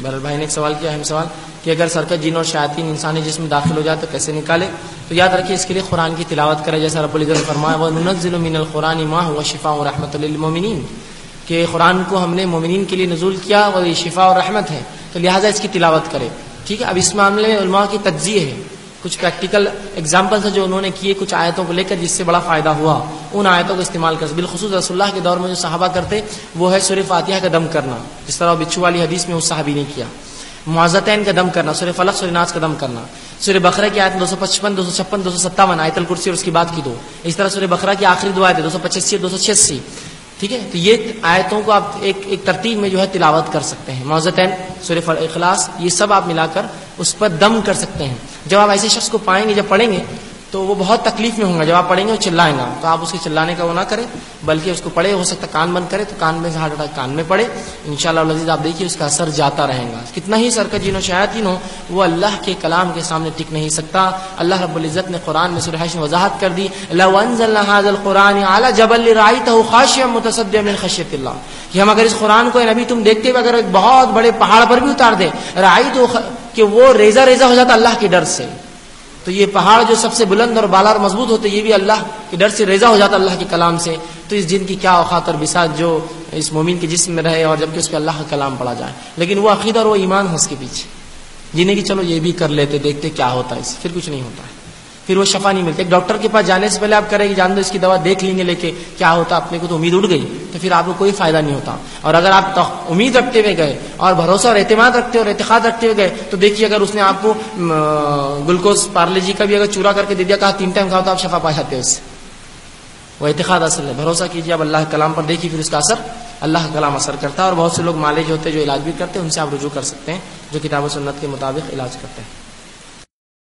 بہرحال بھائی نے ایک سوال کیا، اہم سوال، کہ اگر سرکت جن اور شیاطین انسانی جسم میں داخل ہو جائے تو کیسے نکالے؟ تو یاد رکھیے اس کے لیے قرآن کی تلاوت کرے، جیسا رب العزت نے فرمایا وَنُنَزِّلُ مِنَ الْقُرْآنِ مَا هُوَ شِفَاءٌ وَرَحْمَةٌ لِلْمُؤْمِنِينَ، کہ قرآن کو ہم نے مومنین کے لیے نزول کیا اور یہ شفا اور رحمت ہے، تو لہٰذا اس کی تلاوت کرے. ٹھیک ہے. اب اس معاملے میں علماء کی تجزیہ ہے، کچھ پریکٹیکل ایگزامپلس ہیں جو انہوں نے کیے کچھ آیتوں کو لے کر جس سے بڑا فائدہ ہوا، ان آیتوں کو استعمال کر. بالخصوص رسول اللہ کے دور میں جو صحابہ کرتے وہ ہے سورہ فاتحہ کا دم کرنا، جس طرح بچھو والی حدیث میں اس صحابی نے کیا. معوذتین کا دم کرنا، سورہ فلق سورہ ناس کا دم کرنا. سورہ بقرہ کی آیت 255 256 257 آیت الکرسی اور اس کی بعد کی دو. اس طرح سورہ بقرہ کی آخری دو آیتیں 285 286. ٹھیک ہے. تو یہ آیتوں کو آپ ایک ترتیب میں جو ہے تلاوت کر سکتے ہیں. معوذتین، سورہ اخلاص، یہ سب آپ ملا کر اس پر دم کر سکتے ہیں. جب آپ ایسے شخص کو پائیں گے، جب پڑھیں گے تو وہ بہت تکلیف میں ہوں گا، جب آپ پڑھیں گے وہ چلائیں گا، تو آپ اس کے چلانے کا وہ نہ کریں، بلکہ اس کو پڑھے. ہو سکتا ہے کان بند کرے تو کان میں سے ہارٹ اٹیک کان میں پڑے. انشاءاللہ العزیز آپ دیکھیے اس کا اثر جاتا رہے گا. کتنا ہی سرکت جن و شیاطین ہو، وہ اللہ کے کلام کے سامنے ٹک نہیں سکتا. اللہ رب العزت نے قرآن میں سورہ حشر میں وضاحت کر دی لو انزلنا هذا القرآن على جبل لرأيته خاشعا متصدعا من خشیة اللہ، کہ ہم اگر اس قرآن کو نبی تم دیکھتے ہوئے اگر ایک بہت بڑے پہاڑ پر بھی اتار دیں، رأيته کہ وہ ریزہ ریزہ ہو جاتا اللہ کے ڈر سے. تو یہ پہاڑ جو سب سے بلند اور بالا اور مضبوط ہوتے، یہ بھی اللہ کے ڈر سے ریزہ ہو جاتا اللہ کے کلام سے. تو اس جن کی کیا اوقات اور بساط جو اس مومن کے جسم میں رہے اور جبکہ اس پہ اللہ کا کلام پڑھا جائے. لیکن وہ عقیدہ اور وہ ایمان ہے اس کے پیچھے، جنہیں کہ چلو یہ بھی کر لیتے، دیکھتے کیا ہوتا ہے اس سے. پھر کچھ نہیں ہوتا ہے، پھر وہ شفا نہیں ملتی. ایک ڈاکٹر کے پاس جانے سے پہلے آپ کریں کہ جان دو اس کی دوا دیکھ لیں گے لے کے کیا ہوتا، اپنے کو تو امید اٹھ گئی، تو پھر آپ کو کوئی فائدہ نہیں ہوتا. اور اگر آپ امید رکھتے ہوئے گئے اور بھروسہ اور اعتماد رکھتے اور اعتقاد رکھتے ہوئے گئے، تو دیکھیے اگر اس نے آپ کو گلوکوز پارلے جی کا بھی اگر چورا کر کے دے دیا، کہا 3 ٹائم کھاؤ، تو آپ شفا پا جاتے ہیں اس سے. وہ اعتقاد اصل ہے. بھروسہ کیجیے اب اللہ کے کلام پر، دیکھیے پھر اس کا اثر. اللہ کا کلام اثر کرتا ہے. اور بہت سے لوگ مالج ہوتے ہیں جو علاج بھی کرتے ہیں، ان سے آپ رجوع کر سکتے ہیں جو کتاب و سنت کے مطابق علاج کرتے ہیں.